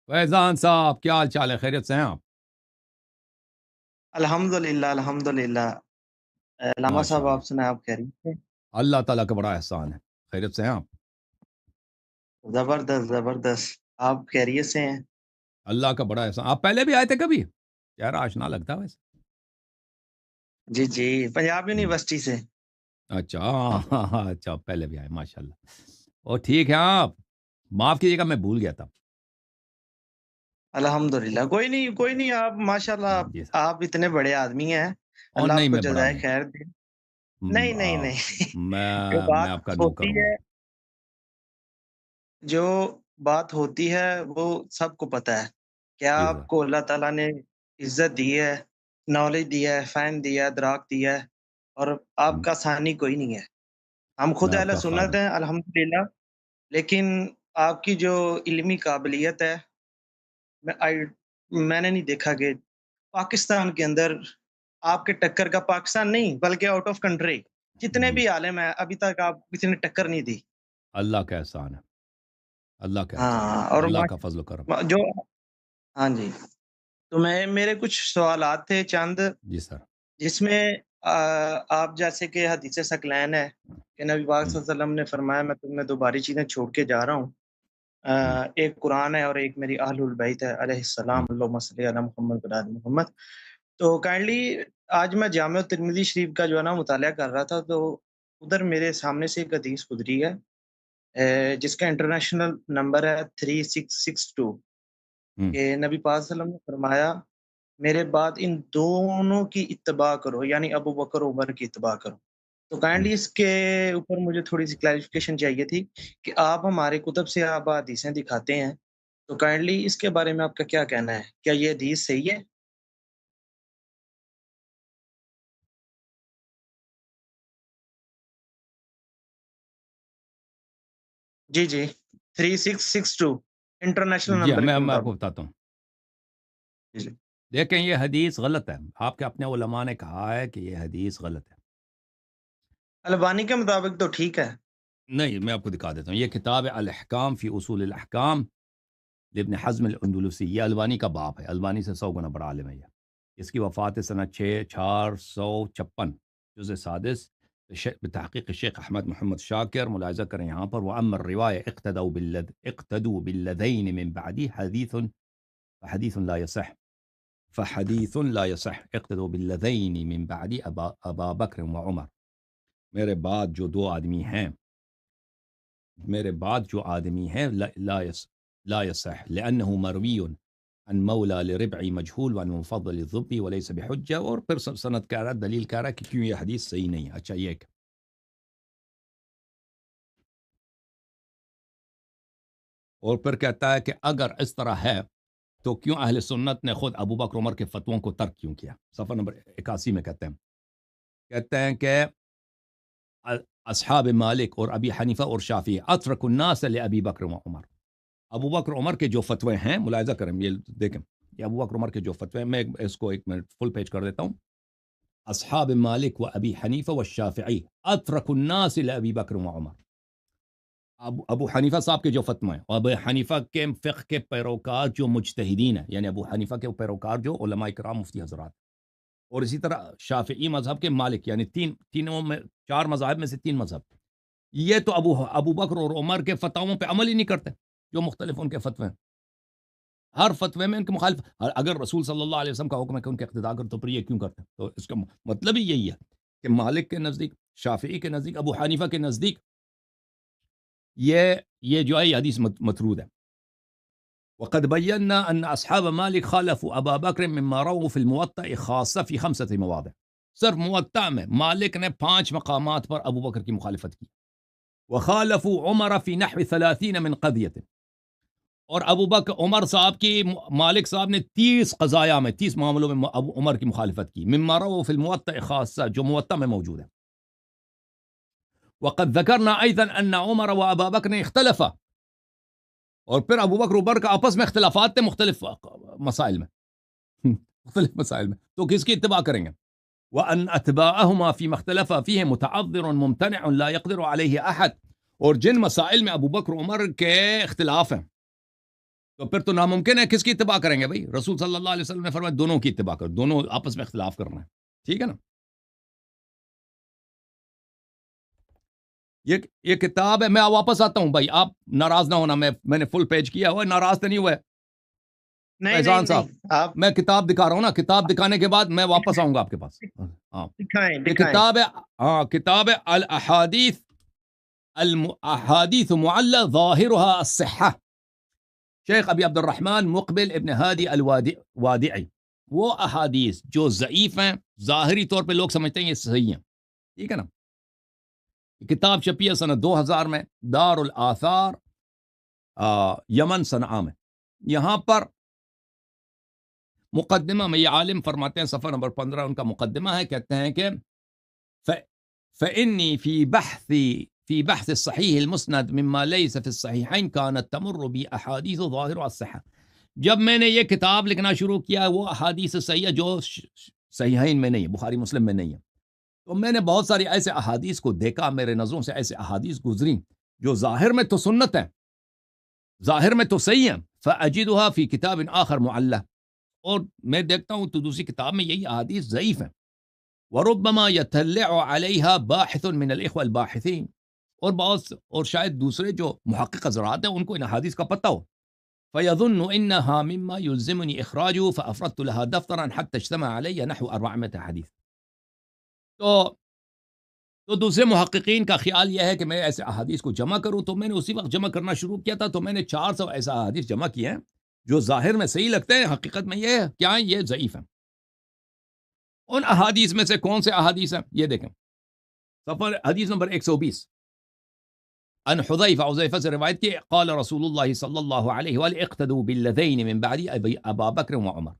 فیضان صاحب کیا حال چال ہے؟ خیریت سے ہیں آپ؟ الحمدللہ الحمدللہ۔ علامہ ماشاء صاحب اللہ، آپ سنیں، آپ خیریت سے؟ اللہ تعالیٰ کا بڑا احسان ہے۔ خیریت سے ہیں آپ؟ زبردست زبردست، آپ خیریت سے ہیں؟ اللہ کا بڑا احسان۔ آپ پہلے بھی آئے تھے کبھی؟ چہرہ آشنا لگتا ہے ویسے۔ جی جی، پنجاب ہم، یونیورسٹی سے۔ اچھا ہاں ہاں ہاں، اچھا پہلے بھی آئے، ماشاء اللہ۔ اور ٹھیک ہے آپ؟ معاف کیجیے گا، میں بھول گیا تھا۔ الحمدللہ، کوئی نہیں، آپ ماشاءاللہ جی سر۔ آپ اتنے بڑے آدمی ہیں، اور اللہ آپ نہیں، کو میں بڑا جزائے نہیں۔ خیر دے۔ نہیں نہیں نہیں جو میں بات آپ کا ہوتی نوکر ہوں۔ ہے، جو بات ہوتی ہے وہ سب کو پتہ ہے کہ جی آپ سر، کو اللہ تعالیٰ نے عزت دی ہے، نالج دی ہے، فہم دیا ہے، ادراک دیا ہے، اور آپ کا ثانی کوئی نہیں ہے۔ ہم خود میں آپ اہل کا سنت خادم۔ ہیں الحمدللہ، لیکن آپ کی جو علمی قابلیت ہے، میں نے نہیں دیکھا کہ پاکستان کے اندر آپ کے ٹکر کا، پاکستان نہیں بلکہ آؤٹ آف کنٹری جتنے جی، بھی عالم ہیں ابھی تک آپ کسی نے ٹکر نہیں دی۔ اللہ کا احسان ہے، اللہ کا احسان ہاں، ہے، اور اللہ کا فضل و کرم۔ جو ہاں جی، تو میرے کچھ سوالات تھے چند، جی سر۔ جس میں آپ جیسے کہ حدیث ثقلین ہے کہ نبی پاک ہم، صلی اللہ علیہ وسلم نے فرمایا میں تمہیں دو باری چیزیں چھوڑ کے جا رہا ہوں، ہم، ایک قرآن ہے اور ایک میری اہل البیت ہے علیہ السلام، ہم، اللہم صلی علی محمد و علی محمد۔ تو کائنڈلی آج میں جامع ترمذی شریف کا جو ہے نا مطالعہ کر رہا تھا، تو ادھر میرے سامنے سے ایک حدیث گزری ہے، جس کا انٹرنیشنل نمبر ہے 3662، ہم، کہ نبی پاک صلی اللہ علیہ وسلم نے فرمایا میرے بعد ان دونوں کی اتباع کرو، یعنی ابو بکر و عمر کی اتباع کرو۔ تو ہم۔ کائنڈلی اس کے اوپر مجھے تھوڑی سی کلیریفیکیشن چاہیے تھی کہ آپ ہمارے کتب سے آپ حدیثیں دکھاتے ہیں، تو کائنڈلی اس کے بارے میں آپ کا کیا کہنا ہے؟ کیا یہ حدیث صحیح ہے؟ جی جی، 3662 انٹرنیشنل جی ہاں، نمبر کے میں آپ کو مطابق۔ بتاتا ہوں۔ جی جی، دیکھیں، یہ حدیث غلط ہے۔ آپ کے اپنے علماء نے کہا ہے کہ یہ حدیث غلط ہے۔ البانی کے مطابق تو ٹھیک ہے۔ نہیں، میں آپ کو دکھا دیتا ہوں۔ یہ کتاب ہے الاحکام فی اصول الاحکام لابن حزم الاندلسی، یہ البانی کا باپ ہے۔ البانی سے 100 گنا بڑا عالم ہے یہ۔ اس کی وفات سنہ 456، جزء سادس، بتحقیق شیخ احمد محمد شاکر۔ ملاحظہ کریں یہاں پر، وَأَمَّا الرِّوَایَةُ اقتدوا بالذین من بعدی فحدیث لا يصح، اقتدوا بالذین من بعدی ابا بکر و عمر۔ میرے بعد جو دو آدمی ہیں، میرے بعد جو آدمی ہیں، لا يصح لأنه مروی عن مولا لربع مجهول وعن مفضل الضبی وليس بحجہ۔ اور پھر سند کہہ رہا ہے، دلیل کہہ رہا ہے کہ کیوں یہ حدیث صحیح نہیں ہے۔ اچھا، یہ ایک، اور پھر کہتا ہے کہ اگر اس طرح ہے تو کیوں اہل سنت نے خود ابو بکر عمر کے فتووں کو ترک کیوں کیا؟ صفحہ نمبر 81 میں کہتے ہیں کہ اصحاب مالک اور ابی حنیفہ اور شافعی اترک الناس لابی بکر و عمر۔ ابو بکر عمر کے جو فتوے ہیں، ملاحظہ کریں، یہ دیکھیں، یہ ابو بکر عمر کے جو فتوے ہیں، میں اس کو ایک منٹ فل پیج کر دیتا ہوں۔ اصحاب مالک و ابی حنیفہ و شافعی اترک الناس لابی بکر و عمر۔ ابو حنیفہ صاحب کے جو فتوے ہیں، اور ابو حنیفہ کے فقہ کے پیروکار جو مجتہدین ہیں، یعنی ابو حنیفہ کے پیروکار جو علماء کرام مفتی حضرات، اور اسی طرح شافعی مذہب کے مالک، یعنی تینوں میں، 4 مذاہب میں سے 3 مذہب، یہ تو ابو بکر اور عمر کے فتاووں پہ عمل ہی نہیں کرتے، جو مختلف ان کے فتوے ہیں۔ ہر فتوے میں ان کے مخالف، اگر رسول صلی اللہ علیہ وسلم کا حکم ہے کہ ان کے اقتداء کرو تو پھر یہ کیوں کرتے ہیں؟ تو اس کا مطلب ہی یہی ہے کہ مالک کے نزدیک، شافعی کے نزدیک، ابو حنیفہ کے نزدیک یہ جو ہے یہ حدیث مطرود ہے۔ وقد بينا ان اصحاب مالک خالفوا ابا بکر مما رووا في الموطأ خاصة في 5 مواضع۔ صرف موطأ میں مالک نے 5 مقامات پر ابو بکر کی مخالفت کی۔ وخالفوا عمر في نحو 30 من قضية، اور ابو بکر عمر صاحب کی، مالک صاحب نے 30 قضایا میں، 30 معاملوں میں ابو عمر کی مخالفت کی، مما رووا في الموطأ خاصة، جو موطأ میں موجود ہے۔ وقد ذكرنا ايضا ان عمر وابا بکر اختلفا، اور پھر ابو بکر عمر کا آپس میں اختلافات تھے مختلف مسائل میں، مختلف مسائل میں، تو کس کی اتباع کریں گے؟ وان اتباعهما فيما اختلف فيه متعذر ممتنع لا يقدر عليه احد، اور جن مسائل میں ابو بکر عمر کے اختلاف ہیں، تو پھر تو ناممکن ہے کس کی اتباع کریں گے بھائی؟ رسول صلی اللہ علیہ وسلم نے فرمایا دونوں کی اتباع کرو، دونوں آپس میں اختلاف کرنا ہے، ٹھیک ہے نا؟ یہ کتاب ہے، میں واپس آتا ہوں بھائی، آپ ناراض نہ ہونا، میں نے فل پیج کیا ہوا ہے، ناراض تو نہیں ہوا ہے نہیں نہیں فیضان صاحب؟ نہیں، آپ میں کتاب دکھا رہا ہوں نا، کتاب دکھانے کے بعد میں واپس آؤں گا آپ کے پاس. ہاں دکھائیں یہ دکھائیں. کتاب ہے، ہاں کتاب ہے الاحادیث احادیث معلّہ ظاہرها الصحہ، شیخ ابی عبد الرحمن مقبل ابن ہادی الوادعی. وہ احادیث جو ضعیف ہیں، ظاہری طور پہ لوگ سمجھتے ہیں یہ صحیح ہیں، ٹھیک ہے نا؟ کتاب چھپی ہے سنہ 2000 میں، دار الاثار یمن صنعاء میں. یہاں پر مقدمہ میں یہ عالم فرماتے ہیں، صفحہ نمبر 15 ان کا مقدمہ ہے، کہتے ہیں کہ فإني في بحث الصحيح المسند مما ليس في الصحيحين كانت تمر بأحاديث ظاهرها الصحة. جب میں نے یہ کتاب لکھنا شروع کیا، وہ احادیث صحیحہ جو صحیحین میں نہیں ہے، بخاری مسلم میں نہیں ہے، تو میں نے بہت ساری ایسے احادیث کو دیکھا، میرے نظروں سے ایسے احادیث گزری جو ظاہر میں تو سنت ہے، ظاہر میں تو صحیح ہے، فأجدها في كتاب آخر معلّہ، اور میں دیکھتا ہوں تو دوسری کتاب میں یہی احادیث ضعیف ہیں. وربما يطلع عليها باحث من الاخوه الباحثين، اور شاید دوسرے جو محقق حضرات ہیں ان کو ان احادیث کا پتہ ہو، فيظن انها مما يلزمني اخراجه فافردت لها دفترا حتى اجتمع علي نحو 400 حديث. تو دوسرے محققین کا خیال یہ ہے کہ میں ایسے احادیث کو جمع کروں، تو میں نے اسی وقت جمع کرنا شروع کیا تھا، تو میں نے 400 ایسا احادیث جمع کیے ہیں جو ظاہر میں صحیح لگتے ہیں، حقیقت میں یہ کیا ہیں، یہ ضعیف ہیں. ان احادیث میں سے کون سے احادیث ہیں؟ یہ دیکھیں، صفحہ حدیث نمبر 120. ان حذیفہ سے روایت کی، قال رسول اللہ صلی اللہ علیہ وآلہ اقتدوا بالذین من بعد ابا بکر و عمر.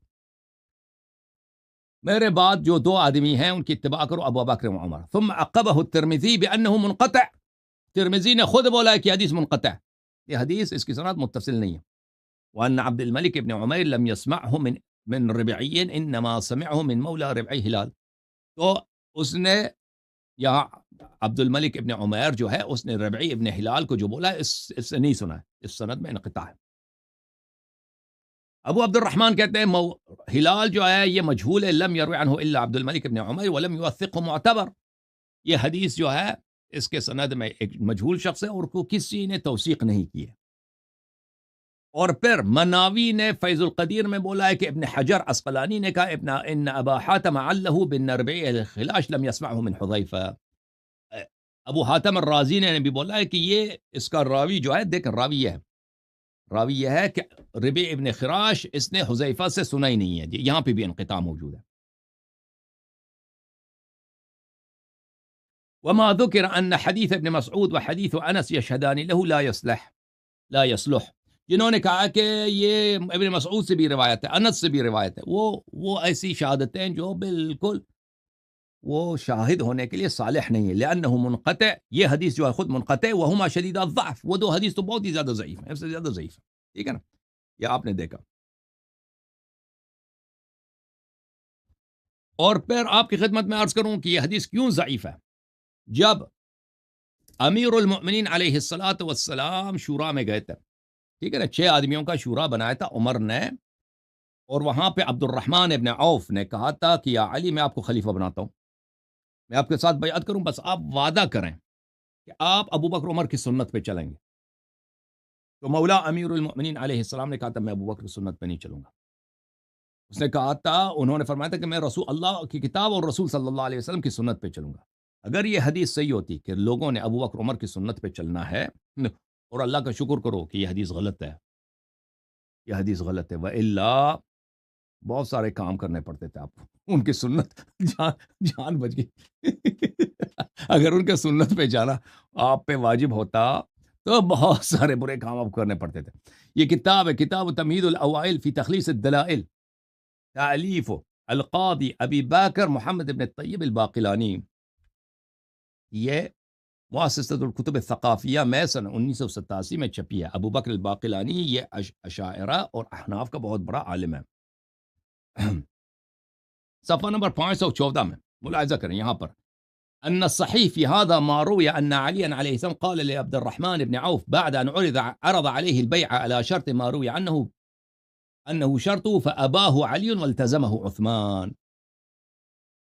میرے بعد جو دو آدمی ہیں ان کی اتباع کرو، ابو بکر و عمر. ثم عقبہ الترمذی بانہ منقطع، ترمذی نے خود بولا ہے کہ حدیث منقطع، یہ حدیث اس کی سند متصل نہیں ہے. وان عبد الملک ابن عمیر لم يسمعه من ربعی انما سمعه من مولا ربعی ہلال. تو اس نے یہاں عبد الملک ابن عمیر جو ہے، اس نے ربعی ابن ہلال کو جو بولا اس سے نہیں سنا ہے، اس سند میں انقطاع ہے. ابو عبد الرحمن کہتے ہیں ہلال جو ہے یہ مجہول ہے، لم یروی عنہ الا عبد الملک ابن عمیر ولم یوثقه معتبر. یہ حدیث جو ہے اس کے سند میں ایک مجہول شخص ہے اور کو کسی نے توثیق نہیں کی ہے. اور پھر مناوی نے فیض القدیر میں بولا ہے کہ ابن حجر عسقلانی نے کہا ان ابا حاتم علّہ بن ربیع الخلاش لم يسمعه من حذیفہ. ابو حاتم الرازی نے بھی بولا ہے کہ یہ اس کا راوی جو ہے، دیکھیں راوی یہ ہے کہ ربیع ابن خراش اس نے حذیفہ سے سنا ہی نہیں ہے. یہاں پہ بھی انقطاع موجود ہے. وما ذکر ان حدیث ابن مسعود وحدیث انس یشہدان له لا يصلح. جنہوں نے کہا کہ یہ ابن مسعود سے بھی روایت ہے، انس سے بھی روایت ہے، وہ ایسی شہادتیں جو بالکل وہ شاہد ہونے کے لیے صالح نہیں ہے. لأنه منقطع، یہ حدیث جو ہے خود منقطع، وہما شدید الضعف، وہ دو حدیث تو بہت ہی زیادہ ضعیف ہیں، اس سے زیادہ ضعیف ہے، ٹھیک ہے نا؟ یہ آپ نے دیکھا. اور پھر آپ کی خدمت میں عرض کروں کہ یہ حدیث کیوں ضعیف ہے. جب امیر المؤمنین علیہ الصلاۃ والسلام شورا میں گئے تھے، ٹھیک ہے نا، 6 آدمیوں کا شورا بنایا تھا عمر نے، اور وہاں پہ عبد الرحمن ابن عوف نے کہا تھا کہ یا علی میں آپ کو خلیفہ بناتا ہوں، میں آپ کے ساتھ بیعت کروں، بس آپ وعدہ کریں کہ آپ ابو بکر عمر کی سنت پہ چلیں گے. تو مولا امیر المؤمنین علیہ السلام نے کہا تھا میں ابو بکر کی سنت پہ نہیں چلوں گا. اس نے کہا تھا، انہوں نے فرمایا تھا کہ میں رسول اللہ کی کتاب اور رسول صلی اللہ علیہ وسلم کی سنت پہ چلوں گا. اگر یہ حدیث صحیح ہوتی کہ لوگوں نے ابو بکر عمر کی سنت پہ چلنا ہے، اور اللہ کا شکر کرو کہ یہ حدیث غلط ہے، یہ حدیث غلط ہے، وَإِلَّا بہت سارے کام کرنے پڑتے تھے آپ کو، ان کی سنت جان بچ گئی. اگر ان کے سنت پہ جانا آپ پہ واجب ہوتا تو بہت سارے برے کام آپ کرنے پڑتے تھے. یہ کتاب ہے، کتاب تمہید الاوائل فی تخلیص الدلائل، تالیف القاضی ابی بکر محمد ابن طیب الباقلانی. یہ مؤسسۃ الکتب الثقافیہ میں سن 1987 میں چھپی ہے. ابو بکر الباقلانی یہ اشاعرہ اور احناف کا بہت بڑا عالم ہے. صفحہ نمبر 514 میں ملاحظہ کریں، یہاں پر أن الصحيح في هذا ما روي أن عليا عليه السلام قال لعبد الرحمن بن عوف بعد أن عرض عليه البيع على شرط ما روي عنه أنه شرطه فأباه علي والتزمه عثمان.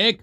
1,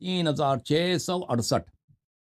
3668,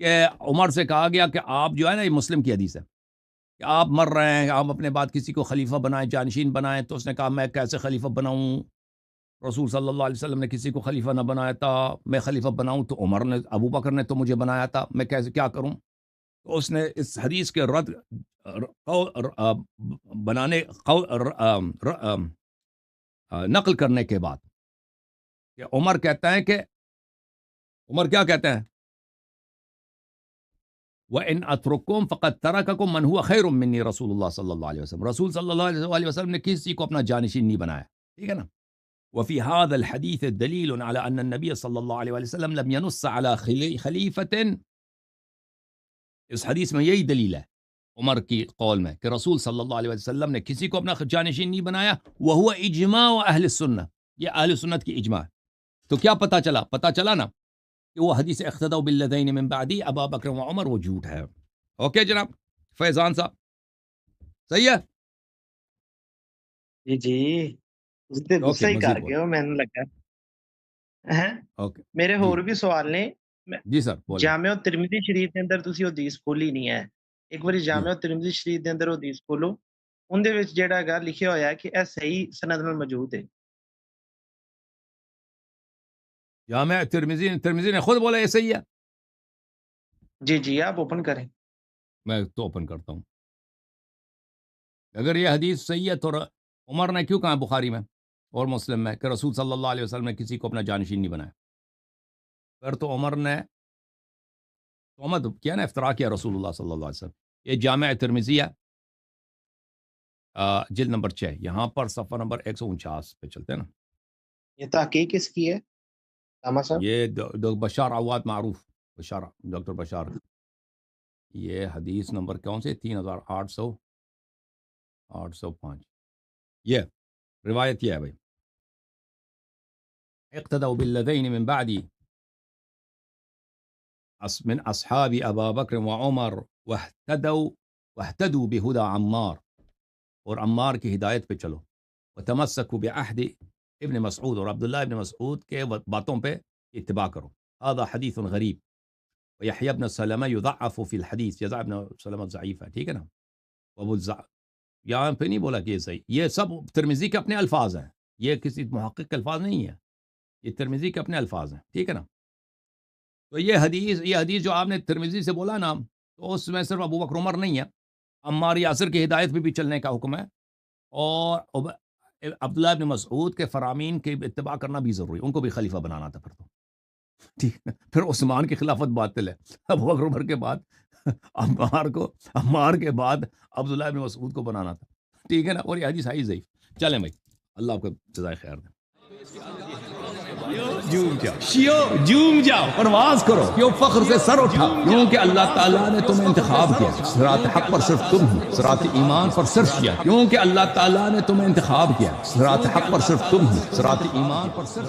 کہ عمر سے کہا گیا کہ آپ جو ہے نا، یہ مسلم کی حدیث ہے، کہ آپ مر رہے ہیں، آپ اپنے بعد کسی کو خلیفہ بنائیں، جانشین بنائیں. تو اس نے کہا میں کیسے خلیفہ بناؤں، رسول صلی اللہ علیہ وسلم نے کسی کو خلیفہ نہ بنایا تھا، میں خلیفہ بناؤں تو عمر نے، ابو بکر نے تو مجھے بنایا تھا، میں کیسے کیا کروں. تو اس نے اس حدیث کے رد بنانے نقل کرنے کے بعد کہ عمر کہتا ہے کہ عمر کیا کہتے ہیں، وَإِنْ أَتْرُكُمْ فَقَدْ تَرَكَكُمْ مَنْ هُوَ خَيْرٌ مِّنِّي رسول اللہ صلی اللہ علیہ وسلم. رسول صلی اللہ علیہ وسلم نے کسی کو اپنا جانشین نہیں بنایا، ٹھیک ہے نا. وفي هذا الحديث دليل على أن النبي صلی اللہ علیہ وسلم لم ينص على خلیفة. اس حدیث میں یہی دلیل ہے عمر کی قول میں کہ رسول صلی اللہ علیہ وسلم نے کسی کو اپنا جانشین نہیں بنایا. وهو اجماع اہل السنہ، یہ اہل سنت کی اجماع ہے. تو کیا پتہ چلا؟ پتہ چلا نا کہ وہ حدیث اقتدوا بالذین من بعدی ابا بکر و عمر وہ جھوٹ ہے. اوکے جناب فیضان صاحب، صحیح ہے؟ جی جی اس دے غصہ ہی کر گئے ہو مینوں لگا. اوکے میرے ہور بھی سوال نے. جی سر بولیں. جامع ترمذی شریف دے اندر تسی حدیث کھولی نہیں ہے. ایک باری جامع ترمذی شریف دے اندر حدیث کھولو، ان دے وچ جیڑا ہے لکھیا ہویا ہے کہ اے صحیح سند میں موجود ہے. جامع ترمذی نے خود بولا یہ صحیح ہے. جی جی آپ اوپن کریں. میں تو اوپن کرتا ہوں. اگر یہ حدیث صحیح ہے تو عمر نے کیوں کہا بخاری میں اور مسلم میں کہ رسول صلی اللہ علیہ وسلم نے کسی کو اپنا جانشین نہیں بنایا؟ پھر تو عمر نے تہمت کیا نا، افترا کیا رسول اللہ صلی اللہ علیہ وسلم. یہ جامع ترمذی ہے، جلد نمبر 6، یہاں پر صفحہ نمبر 149 پہ چلتے ہیں نا. یہ تحقیق کس کی ہے ساما صاحب؟ یہ بشار عواد معروف، بشار ڈاکٹر بشار. یہ حدیث نمبر کون سے 3805 یہ روایت یہ ہے بھائی. اقتدوا بالذین من بعدی من اصحاب ابا بکر و عمر واہتدوا بہدى عمار، اور عمار کی ہدایت پہ چلو. وتمسکوا بعہد ابن مسعود، اور عبداللہ ابن مسعود کے باتوں پہ اتباع کرو. هذا حدیث غریب ویحیی ابن سلمہ یضعف فی الحدیث، یحیی ابن سلمہ ضعیف ہے، ٹھیک ہے نا. یہاں پہ نہیں بولا کہ یہ صحیح، یہ سب ترمذی کے اپنے الفاظ ہیں، یہ کسی محقق کے الفاظ نہیں ہے، یہ ترمذی کے اپنے الفاظ ہیں، ٹھیک ہے نا. تو یہ حدیث جو آپ نے ترمذی سے بولا نا، تو اس میں صرف ابو بکر عمر نہیں ہے، عمار یاسر کی ہدایت پہ بھی چلنے کا حکم ہے، اور عبداللہ ابن مسعود کے فرامین کے اتباع کرنا بھی ضروری، ان کو بھی خلیفہ بنانا تھا پھر تو، ٹھیک ہے. پھر عثمان کی خلافت باطل ہے، ابو بکر عمر کے بعد عمار کے بعد عبداللہ ابن مسعود کو بنانا تھا، ٹھیک ہے نا. اور یہ حدیث ہے ضعیف. چلیں بھائی، اللہ آپ کو جزائے خیر دے. جھوم جاؤ، پرواز کرو، کیوں فخر سے سر اٹھا، کیونکہ اللہ تعالیٰ نے تمہیں انتخاب کیا. صراط حق پر صرف تم ہو، صراط ایمان پر صرف کیا، کیونکہ اللہ تعالیٰ نے تمہیں انتخاب کیا. صراط حق پر صرف تم ہو، صراط ایمان پر صرف